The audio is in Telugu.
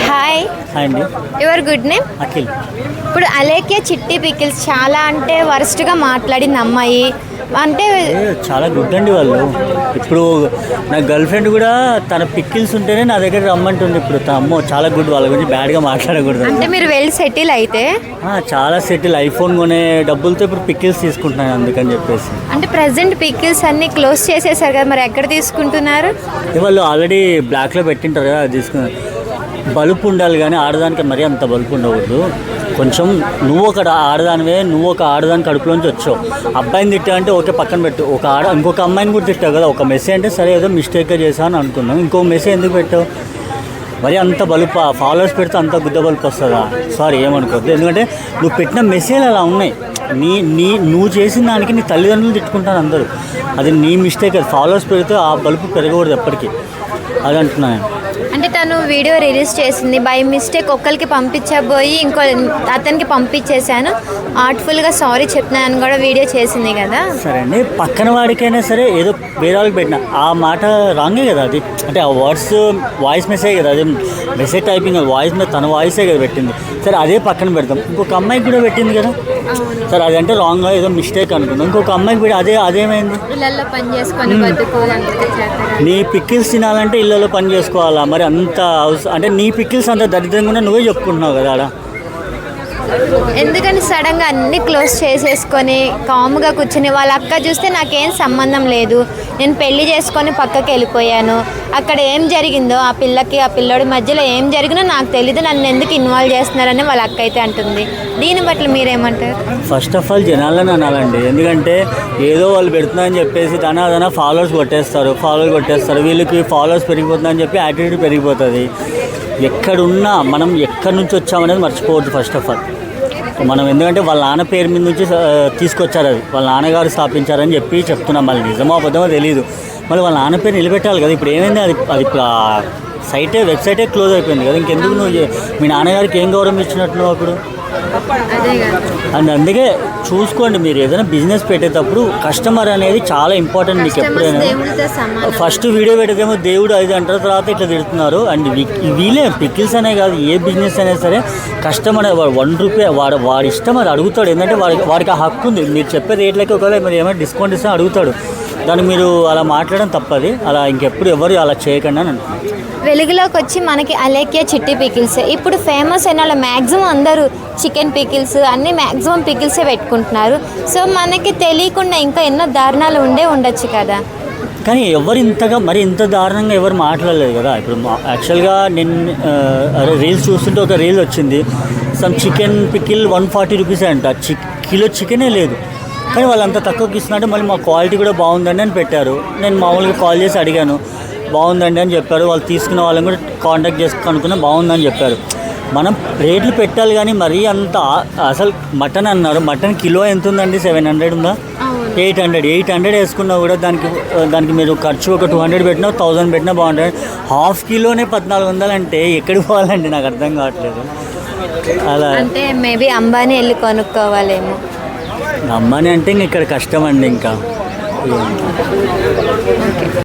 హాయ్ అండి. Your good name? అఖిల్. ఇప్పుడు అలేఖ్య చిట్టి పికిల్స్ చాలా అంటే వరస్ట్గా మాట్లాడింది అమ్మాయి అంటే చాలా గుడ్ అండి వాళ్ళు. ఇప్పుడు నా గర్ల్ ఫ్రెండ్ కూడా తన పిక్కిల్స్ ఉంటేనే నా దగ్గర రమ్మంటుంది. ఇప్పుడు అమ్మో చాలా గుడ్, వాళ్ళ గురించి బ్యాడ్గా మాట్లాడకూడదు. అంటే మీరు వెళ్ళి సెటిల్ అయితే చాలా సెటిల్, ఐఫోన్ కొనే డబ్బులతో ఇప్పుడు పిక్కిల్స్ తీసుకుంటున్నాను అందుకని చెప్పేసి. అంటే ప్రజెంట్ పికిల్స్ అన్ని క్లోజ్ చేసేసారు కదా, మరి ఎక్కడ తీసుకుంటున్నారు? వాళ్ళు ఆల్రెడీ బ్లాక్లో పెట్టింటారు కదా, అది తీసుకున్నారు. బలుపు ఉండాలి కానీ ఆడదానికి మరీ అంత బలుపు ఉండకూడదు. కొంచెం నువ్వు ఒక ఆడదానివే, నువ్వు ఒక ఆడదాని కడుపులోంచి వచ్చావు. అబ్బాయిని తిట్టావు అంటే ఓకే పక్కన పెట్టు, ఇంకొక అమ్మాయిని కూడా తిట్టావు కదా. ఒక మెసేజ్ అంటే సరే ఏదో మిస్టేక్గా చేసావు అని అనుకున్నావు, ఇంకో మెసేజ్ ఎందుకు పెట్టావు? మరి అంత బలుపు ఫాలోవర్స్ పెడితే అంత గుద్ద బలుపు వస్తుందా? సారీ ఏమనుకోవద్దు, ఎందుకంటే నువ్వు పెట్టిన మెసేజ్ అలా ఉన్నాయి. నువ్వు చేసిన దానికి నీ తల్లిదండ్రులు తిట్టుకుంటాను అందరూ, అది నీ మిస్టేక్. అది ఫాలోవర్స్ పెడితే ఆ బలుపు పెరగకూడదు ఎప్పటికీ, అది అంటున్నాను. అంటే తను వీడియో రిలీజ్ చేసింది, బై మిస్టేక్ ఒక్కరికి పంపించబోయి ఇంకో అతనికి పంపించేశాను, ఆర్ట్ఫుల్గా సారీ చెప్తున్నాను కూడా వీడియో చేసింది కదా. సరే అండి, పక్కన వాడికైనా సరే ఏదో వేరే వాళ్ళకి పెట్టిన ఆ మాట రాంగే కదా అది. అంటే ఆ వర్డ్స్ వాయిస్ మెసేజ్ కదా, అది మెసేజ్ టైపింగ్ అది, వాయిస్ మీద తన వాయిసే కదా పెట్టింది. సరే అదే పక్కన పెడతాం. ఇంకొక అమ్మాయికి కూడా పెట్టింది కదా, సరే అదంటే రాంగ్గా ఏదో మిస్టేక్ అనుకుందాం. ఇంకొక అమ్మాయికి పెట్టి అదేమైంది? ఇళ్ళల్లో పని చేసుకొని నీ పిక్కిల్స్ తినాలంటే ఇళ్ళలో పని చేసుకోవాలా? మరి అంత అంటే నీ పిక్కిల్స్ అంత దరిద్రంగా నువ్వే చెప్పుకుంటున్నావు కదా ఆడ. ఎందుకని సడన్గా అన్ని క్లోజ్ చేసేసుకొని కామ్గా కూర్చుని, వాళ్ళ అక్క చూస్తే నాకేం సంబంధం లేదు, నేను పెళ్లి చేసుకొని పక్కకి వెళ్ళిపోయాను, అక్కడ ఏం జరిగిందో ఆ పిల్లకి ఆ పిల్లోడి మధ్యలో ఏం జరిగినో నాకు తెలీదు, నన్ను ఎందుకు ఇన్వాల్వ్ చేస్తున్నారని వాళ్ళ అక్క అయితే అంటుంది. దీని బట్టి మీరేమంటారు? ఫస్ట్ ఆఫ్ ఆల్ జనాలను అనాలండి, ఎందుకంటే ఏదో వాళ్ళు పెడుతున్నారని చెప్పేసి తన ఫాలోవర్స్ కొట్టేస్తారు. వీళ్ళకి ఫాలోవర్స్ పెరిగిపోతుందని చెప్పి యాటిట్యూడ్ పెరిగిపోతుంది. ఎక్కడున్నా మనం ఎక్కడి నుంచి వచ్చామనేది మర్చిపోవద్దు ఫస్ట్ ఆఫ్ ఆల్. మనం ఎందుకంటే వాళ్ళ నాన్న పేరు మీద నుంచి తీసుకొచ్చారు, అది వాళ్ళ నాన్నగారు స్థాపించారని చెప్పి చెప్తున్నాం. మళ్ళీ నిజమో అబద్ధమో తెలియదు, మళ్ళీ వాళ్ళ నాన్న పేరు నిలబెట్టాలి కదా. ఇప్పుడు ఏమైంది, అది వెబ్సైటే క్లోజ్ అయిపోయింది కదా. ఇంకెందుకు నువ్వు మీ నాన్నగారికి ఏం గౌరవం ఇచ్చినట్టు నువ్వు అప్పుడు? అండ్ అందుకే చూసుకోండి, మీరు ఏదైనా బిజినెస్ పెట్టేటప్పుడు కస్టమర్ అనేది చాలా ఇంపార్టెంట్. మీకు ఎప్పుడైనా ఫస్ట్ వీడియో పెట్టేదేమో దేవుడు అది అంటారు, తర్వాత ఇట్లా తిడుతున్నారు. అండ్ వీళ్ళే పికిల్స్ అనే కాదు, ఏ బిజినెస్ అయినా సరే కస్టమర్ ₹1 వాడి ఇష్టం, అది అడుగుతాడు. ఎందుకంటే వాడికి ఆ హక్కు ఉంది. మీరు చెప్పే రేట్లకి ఒకవేళ మీరు ఏమైనా డిస్కౌంట్ ఇస్తే అడుగుతాడు. దాన్ని మీరు అలా మాట్లాడడం తప్పది. అలా ఇంకెప్పుడు ఎవరు అలా చేయకండి అని అంటున్నాను. వెలుగులోకి వచ్చి మనకి అలేఖ్య చిట్టి పికిల్స్ ఇప్పుడు ఫేమస్ అయిన వాళ్ళు మ్యాక్సిమం అందరూ చికెన్ పికిల్స్ అన్నీ మ్యాక్సిమం పికిల్సే పెట్టుకుంటున్నారు. సో మనకి తెలియకుండా ఇంకా ఎన్నో దారుణాలు ఉండొచ్చు కదా. కానీ ఎవరు ఇంత దారుణంగా ఎవరు మాట్లాడలేదు కదా. ఇప్పుడు యాక్చువల్గా నేను రీల్స్ చూస్తుంటే ఒక రీల్ వచ్చింది, సమ్ చికెన్ పికిల్ ₹140 అంట. కిలో చికెనే లేదు, కానీ వాళ్ళు అంత తక్కువకి ఇస్తున్నట్టు. మళ్ళీ మా క్వాలిటీ కూడా బాగుందండి అని పెట్టారు. నేను మామూలుగా కాల్ చేసి అడిగాను, బాగుందండి అని చెప్పారు. వాళ్ళు తీసుకున్న వాళ్ళని కూడా కాంటాక్ట్ చేసి కనుక్కున్నా, బాగుందని చెప్పారు. మనం రేట్లు పెట్టాలి కానీ మరీ అంత. అసలు మటన్ అన్నారు, మటన్ కిలో ఎంత ఉందండి? 700 ఉందా? 800 వేసుకున్నా కూడా దానికి మీరు ఖర్చు ఒక 200 పెట్టినా 1000 పెట్టినా బాగుంటుంది. ½ కిలోనే 1400 అంటే ఎక్కడికి పోవాలండి? నాకు అర్థం కావట్లేదు. అలా అంటే మేబీ అంబానీ వెళ్ళి కొనుక్కోవాలేమో. అంబానీ అంటే ఇంక ఇక్కడ కష్టం అండి ఇంకా.